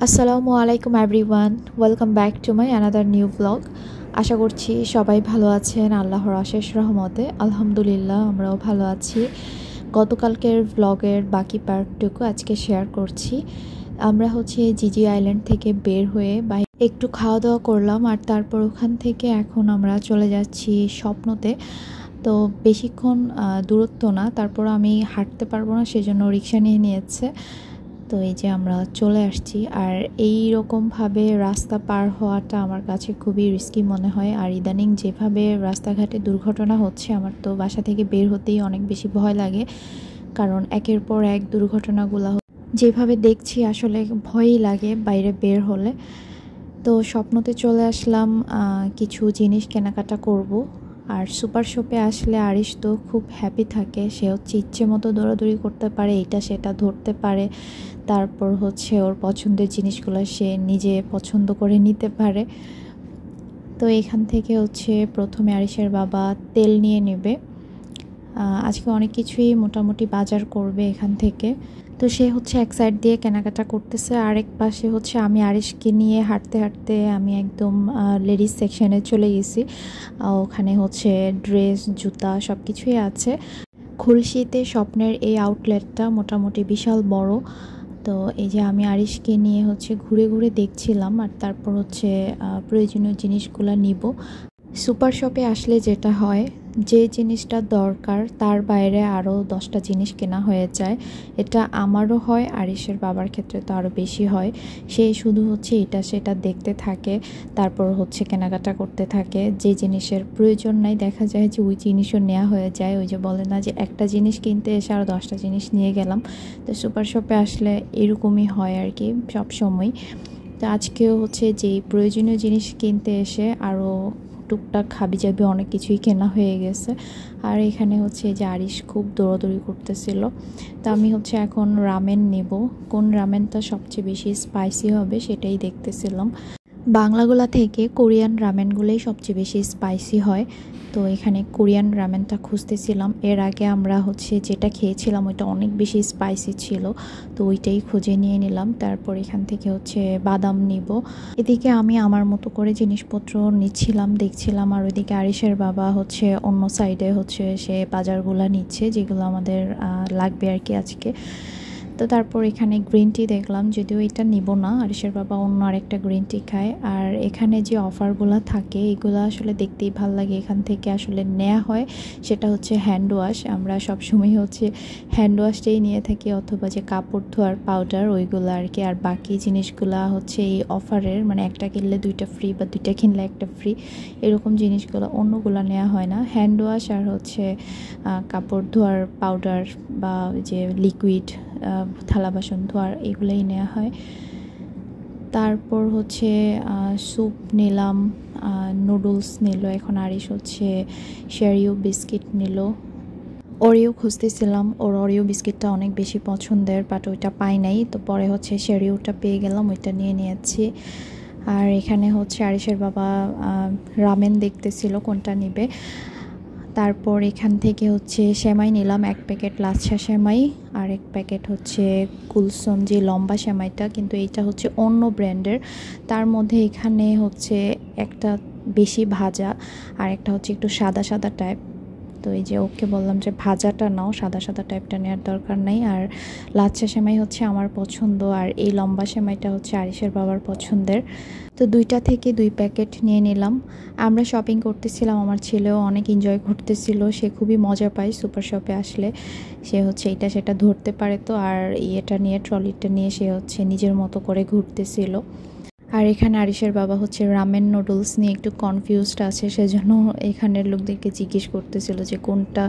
আসসালামু আলাইকুম everyone, welcome back to my another new blog. আশা করছি সবাই ভালো আছেন আল্লাহর অশেষ রহমতে। আলহামদুলিল্লাহ আমরাও ভালো আছি। গতকালকের ব্লগের বাকি পার্টটুকু আজকে শেয়ার করছি। আমরা জিজি আইল্যান্ড থেকে বের হয়ে একটু খাওয়া দাওয়া করলাম, আর তারপর ওখান থেকে এখন আমরা চলে যাচ্ছি স্বপ্নতে। তো বেশিক্ষণ দূরত্ব না, তারপর আমি হাঁটতে পারবো না, সেজন্য রিক্সা নিয়ে নিয়েছে। তো এই যে আমরা চলে আসছি, আর এই রকমভাবে রাস্তা পার হওয়াটা আমার কাছে খুবই রিস্কি মনে হয়। আর ইদানিং যেভাবে রাস্তাঘাটে দুর্ঘটনা হচ্ছে, আমার তো বাসা থেকে বের হতেই অনেক বেশি ভয় লাগে, কারণ একের পর এক দুর্ঘটনাগুলো যেভাবে দেখছি আসলে ভয়ই লাগে বাইরে বের হলে। তো স্বপ্নতে চলে আসলাম, কিছু জিনিস কেনাকাটা করব। আর সুপার শপে আসলে আরিশ তো খুব হ্যাপি থাকে, সে ইচ্ছে মতো দৌড়াদৌড়ি করতে পারে, এটা সেটা ধরতে পারে। তারপর ওর পছন্দের জিনিসগুলো সে নিজে পছন্দ করে নিতে পারে। তো এখান থেকে প্রথমে আরিশের বাবা তেল নিয়ে নেবে। আজকে অনেক কিছুই মোটামুটি বাজার করবে এখান থেকে। তো সে এক সাইড দিয়ে কেনাকাটা করতেছে, আরেক পাশে আমি আরিশকে নিয়ে হাঁটতে হাঁটতে আমি একদম লেডিস সেকশনে চলে গেছি। ওখানে ড্রেস, জুতা সব কিছুই আছে। খুলশীতে স্বপ্নের এই আউটলেটটা মোটামুটি বিশাল বড়। তো এই যে আমি আরিশকে নিয়ে ঘুরে ঘুরে দেখছিলাম, আর তারপর প্রয়োজনীয় জিনিসগুলো নিব। সুপার শপে আসলে যেটা হয়, যে জিনিসটা দরকার তার বাইরে আরও 10টা জিনিস কেনা হয়ে যায়। এটা আমারও হয়, আরিশের বাবার ক্ষেত্রে তো আরও বেশি হয়। সে শুধু এটা সেটা দেখতে থাকে, তারপর কেনাকাটা করতে থাকে। যে জিনিসের প্রয়োজন নাই দেখা যায় যে ওই জিনিসও নেওয়া হয়ে যায়। ওই যে বলে না যে একটা জিনিস কিনতে এসে আরও 10টা জিনিস নিয়ে গেলাম। তো সুপার শপে আসলে এরকমই হয় আর কি সবসময়। তো আজকেও যেই প্রয়োজনীয় জিনিস কিনতে এসে আরও টুকটাক হাবিজাবি অনেক কিছুই কেনা হয়ে গেছে। আর এখানে যে আরিশ খুব দৌড়াদৌড়ি করতেছিল। তো আমি এখন রামেন নেব, কোন রামেনটা সবচেয়ে বেশি স্পাইসি হবে সেটাই দেখতেছিলাম। বাংলাগুলা থেকে কোরিয়ান রামেনগুলোই সবচেয়ে বেশি স্পাইসি হয়। তো এখানে কোরিয়ান রামেনটা খুঁজতেছিলাম। এর আগে আমরা যেটা খেয়েছিলাম ওইটা অনেক বেশি স্পাইসি ছিল, তো ওইটাই খুঁজে নিয়ে নিলাম। তারপর এখান থেকে বাদাম নিব। এদিকে আমি আমার মতো করে জিনিসপত্র নিচ্ছিলাম, দেখছিলাম। আর ওইদিকে আরিশের বাবা অন্য সাইডে সে বাজারগুলা নিচ্ছে, যেগুলো আমাদের লাগবে আর কি আজকে। তো তারপর এখানে গ্রিন টি দেখলাম, যদিও এটা নিব না, আরিশের বাবা অন্য আরেকটা গ্রিন টি খায়। আর এখানে যে অফারগুলো থাকে এগুলো আসলে দেখতেই ভাল লাগে। এখান থেকে আসলে নেওয়া হয় সেটা হ্যান্ড ওয়াশ। আমরা সবসময় হ্যান্ড ওয়াশটাই নিয়ে থাকি, অথবা যে কাপড় ধোয়ার পাউডার ওইগুলো আর কি। আর বাকি জিনিসগুলো এই অফারের, মানে একটা কিনলে 2টা ফ্রি বা 2টা কিনলে 1টা ফ্রি, এরকম জিনিসগুলো অন্যগুলো নেওয়া হয় না। হ্যান্ড ওয়াশ আর কাপড় ধোয়ার পাউডার বা যে লিকুইড থালা বাসন ধোয়ার এগুলোই নেওয়া হয়। তারপর স্যুপ নিলাম, নুডলস নিল। এখন আরিশ শেরিও বিস্কিট নিল। ওরিও খুঁজতেছিলাম, ওর ওরিও বিস্কিটটা অনেক বেশি পছন্দের, বাট ওইটা পাই নাই। তো পরে শেরিওটা পেয়ে গেলাম, ওইটা নিয়ে নিয়েছি। আর এখানে আরিশের বাবা রামেন দেখতেছিল কোনটা নিবে। তারপর এখান থেকে সেমাই নিলাম, 1 প্যাকেট লাচ্ছা সেমাই, আর 1 প্যাকেট কুলসন যে লম্বা সেমাইটা, কিন্তু এইটা অন্য ব্র্যান্ডের। তার মধ্যে এখানে একটা বেশি ভাজা, আর একটা একটু সাদা সাদা টাইপ। তো এই যে ওকে বললাম যে ভাজাটা নাও, সাদা সাদা টাইপটা নেওয়ার দরকার নাই। আর লাচ্ছা সেমাই আমার পছন্দ, আর এই লম্বা সেমাইটা আরিশের বাবার পছন্দের। তো 2টা থেকে 2 প্যাকেট নিয়ে নিলাম। আমরা শপিং করতেছিলাম, আমার ছেলেও অনেক এনজয় করতেছিল, সে খুবই মজা পায় সুপার শপে আসলে। সে এটা সেটা ধরতে পারে, তো আর এটা নিয়ে ট্রলিটা নিয়ে সে নিজের মতো করে ঘুরতেছিল। আর এখানে আরিশের বাবা রামেন নুডলস নিয়ে একটু কনফিউজড আছে, সেজন্য এখানের লোকদেরকে জিজ্ঞেস করতেছিল যে কোনটা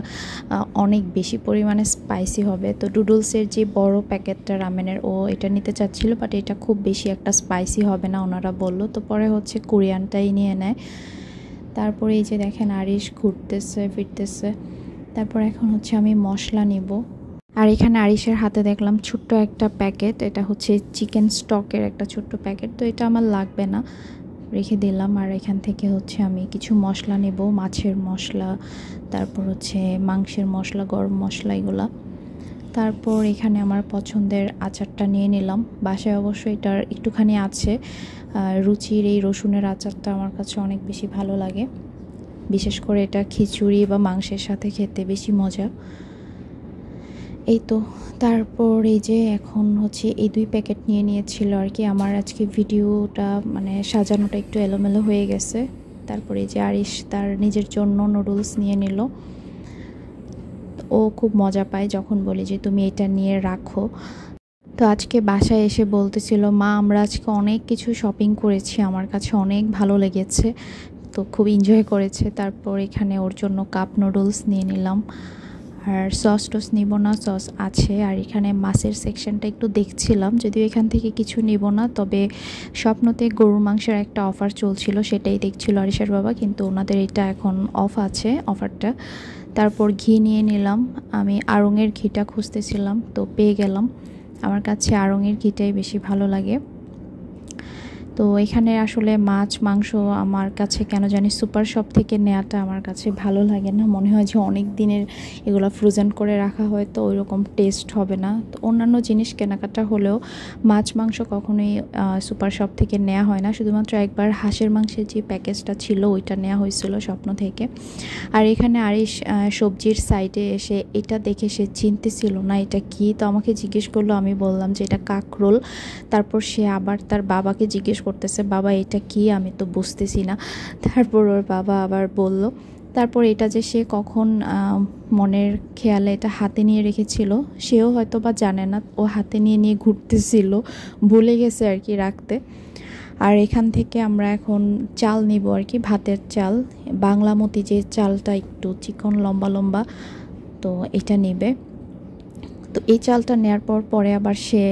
অনেক বেশি পরিমাণে স্পাইসি হবে। তো নুডলসের যে বড় প্যাকেটটা রামেনের, ও এটা নিতে চাচ্ছিল, বাট এটা খুব বেশি একটা স্পাইসি হবে না ওনারা বলল। তো পরে কোরিয়ানটাই নিয়ে নেয়। তারপরে এই যে দেখেন আরিশ ঘুরতেছে ফিরতেছে। তারপর এখন আমি মশলা নিব। আর এখানে আরিশের হাতে দেখলাম ছোট্ট একটা প্যাকেট, এটা চিকেন স্টকের একটা ছোট্ট প্যাকেট। তো এটা আমার লাগবে না, রেখে দিলাম। আর এখান থেকে আমি কিছু মশলা নেব, মাছের মশলা, তারপর মাংসের মশলা, গরম মশলা, এগুলা। তারপর এখানে আমার পছন্দের আচারটা নিয়ে নিলাম। বাসায় অবশ্য এটার একটুখানি আছে। রুচির এই রসুনের আচারটা আমার কাছে অনেক বেশি ভালো লাগে, বিশেষ করে এটা খিচুড়ি বা মাংসের সাথে খেতে বেশি মজা। এই তো তারপর এই যে এখন হচ্ছে এই 2 প্যাকেট নিয়ে নিয়েছিল আর কি। আমার আজকে ভিডিওটা মানে সাজানোটা একটু এলোমেলো হয়ে গেছে। তারপরে এই যে আরিশ তার নিজের জন্য নুডলস নিয়ে নিল। ও খুব মজা পায় যখন বলি যে তুমি এটা নিয়ে রাখো। তো আজকে বাসায় এসে বলতেছিল, মা আমরা আজকে অনেক কিছু শপিং করেছি, আমার কাছে অনেক ভালো লেগেছে, তো খুব এনজয় করেছে। তারপর এখানে ওর জন্য কাপ নুডলস নিয়ে নিলাম। আর সস টস নিব না, সস আছে। আর এখানে মাছের সেকশনটা একটু দেখছিলাম, যদিও এখান থেকে কিছু নিব না, তবে স্বপ্নতে গরুর মাংসের একটা অফার চলছিল, সেটাই দেখছিল আরিশার বাবা, কিন্তু ওনাদের এটা এখন অফ আছে অফারটা। তারপর ঘি নিয়ে নিলাম। আমি আড়ংয়ের ঘিটা খুঁজতেছিলাম, তো পেয়ে গেলাম। আমার কাছে আড়ংয়ের ঘিটাই বেশি ভালো লাগে। তো এখানে আসলে মাছ মাংস আমার কাছে কেন জানি সুপার শপ থেকে নেওয়াটা আমার কাছে ভালো লাগে না। মনে হয় যে অনেক দিনের এগুলো ফ্রোজেন করে রাখা হয়, তো ওই রকম টেস্ট হবে না। তো অন্যান্য জিনিস কেনাকাটা হলেও মাছ মাংস কখনোই সুপার শপ থেকে নেওয়া হয় না। শুধুমাত্র একবার হাঁসের মাংসের যে প্যাকেজটা ছিল ওইটা নেওয়া হয়েছিল স্বপ্ন থেকে। আর এখানে আরিশ সবজির সাইডে এসে এটা দেখে সে চিনতেছিল না এটা কি, তো আমাকে জিজ্ঞেস করলো। আমি বললাম যে এটা কাকরোল। তারপর সে আবার তার বাবাকে জিজ্ঞেস করতেছে, বাবা এটা কি, আমি তো বুঝতেছি না। তারপর ওর বাবা আবার বলল। তারপর এটা যে সে কখন মনের খেয়ালে এটা হাতে নিয়ে রেখেছিল, সেও হয়তো বা জানে না, ও হাতে নিয়ে নিয়ে ঘুরতেছিল, ভুলে গেছে আর কি রাখতে। আর এখান থেকে আমরা এখন চাল নিব আর কি, ভাতের চাল, বাংলামতি যে চালটা একটু চিকন লম্বা লম্বা, তো এটা নেবে। তো এই চালটা নেওয়ার পরে আবার সে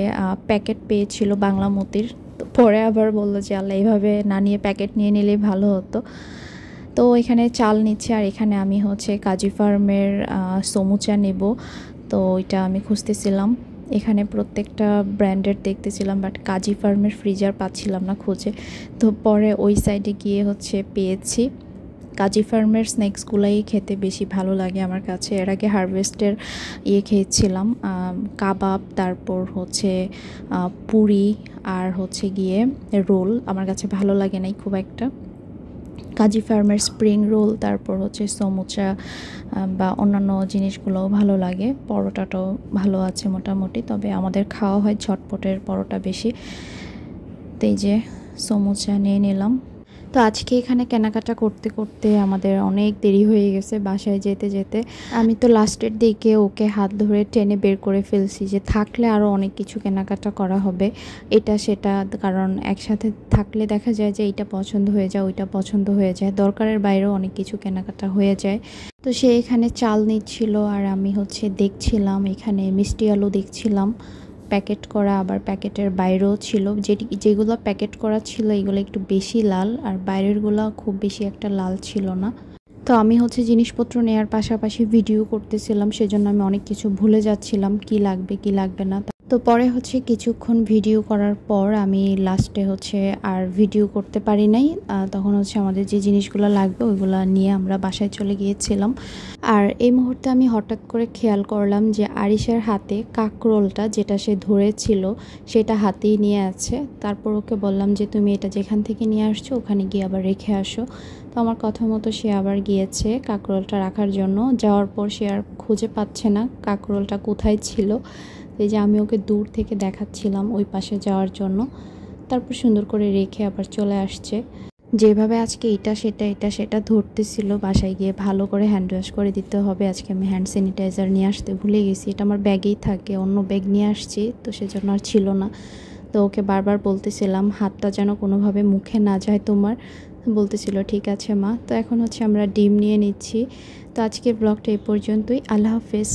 প্যাকেট পেয়েছিল বাংলামতির, তো পরে আবার বললো যে আল্লাহ এইভাবে না নিয়ে প্যাকেট নিয়ে নিলেই ভালো হতো। তো এখানে চাল নিচ্ছে। আর এখানে আমি হচ্ছে কাজী ফার্মের সমুচা নেব, তো ওইটা আমি খুঁজতেছিলাম। এখানে প্রত্যেকটা ব্র্যান্ডের দেখতেছিলাম, বাট কাজী ফার্মের ফ্রিজার পাচ্ছিলাম না খুঁজে। তো পরে ওই সাইডে গিয়ে হচ্ছে পেয়েছি। কাজী ফার্মের স্ন্যাক্সগুলাই খেতে বেশি ভালো লাগে আমার কাছে। এর আগে হারভেস্টের খেয়েছিলাম, কাবাব, তারপর হচ্ছে পুরি, আর হচ্ছে গিয়ে রোল, আমার কাছে ভালো লাগে নাই খুব একটা। কাজী ফার্মের স্প্রিং রোল, তারপর হচ্ছে সমুচা বা অন্যান্য জিনিসগুলোও ভালো লাগে। পরোটাটাও ভালো আছে মোটামুটি, তবে আমাদের খাওয়া হয় ঝটপটের পরোটা বেশি। তো এই যে সমুচা নিয়ে নিলাম। তো আজকে এখানে কেনাকাটা করতে করতে আমাদের অনেক দেরি হয়ে গেছে বাসায় যেতে যেতে। আমি তো লাস্টের দিকে ওকে হাত ধরে টেনে বের করে ফেলছি যে থাকলে আরও অনেক কিছু কেনাকাটা করা হবে, এটা সেটা, কারণ একসাথে থাকলে দেখা যায় যে এইটা পছন্দ হয়ে যায়, ওইটা পছন্দ হয়ে যায়, দরকারের বাইরেও অনেক কিছু কেনাকাটা হয়ে যায়। তো সে এখানে চাল নিচ্ছিল আর আমি হচ্ছে দেখছিলাম, এখানে মিষ্টি আলু দেখছিলাম প্যাকেট করা, আবার প্যাকেটের বাইরেও ছিল। যেগুলো প্যাকেট করা ছিল এগুলো একটু বেশি লাল, আর বাইরেরগুলো খুব বেশি একটা লাল ছিল না। তো আমি হচ্ছে জিনিসপত্র নেওয়ার পাশাপাশি ভিডিও করতেছিলাম, সেজন্য আমি অনেক কিছু ভুলে যাচ্ছিলাম কি লাগবে কি লাগবে না। তো পরে হচ্ছে কিছুক্ষণ ভিডিও করার পর আমি লাস্টে হচ্ছে আর ভিডিও করতে পারি নাই। তখন হচ্ছে আমাদের যে জিনিসগুলো লাগবে ওইগুলো নিয়ে আমরা বাসায় চলে গিয়েছিলাম। আর এই মুহূর্তে আমি হঠাৎ করে খেয়াল করলাম যে আরিশার হাতে কাকরোলটা যেটা সে ধরেছিল সেটা হাতেই নিয়ে আছে। তারপর ওকে বললাম যে তুমি এটা যেখান থেকে নিয়ে আসছো ওখানে গিয়ে আবার রেখে আসো। তো আমার কথা মতো সে আবার গিয়েছে কাকরোলটা রাখার জন্য। যাওয়ার পর সে আর খুঁজে পাচ্ছে না কাকরোলটা কোথায় ছিল। এই যে আমি ওকে দূর থেকে দেখাচ্ছিলাম ওই পাশে যাওয়ার জন্য, তারপর সুন্দর করে রেখে আবার চলে আসছে। যেভাবে আজকে এটা সেটা ধরতেছিল, বাসায় গিয়ে ভালো করে হ্যান্ড ওয়াশ করে দিতে হবে। আজকে আমি হ্যান্ড স্যানিটাইজার নিয়ে আসতে ভুলে গেছি, এটা আমার ব্যাগেই থাকে, অন্য ব্যাগ নিয়ে আসছি তো সেজন্য আর ছিল না। তো ওকে বারবার বলতেছিলাম হাতটা যেন কোনোভাবে মুখে না যায় তোমার, বলতেছিল ঠিক আছে মা। তো এখন হচ্ছে আমরা ডিম নিয়ে নিচ্ছি। তো আজকের ব্লগটা এই পর্যন্তই, আল্লাহ হাফেজ।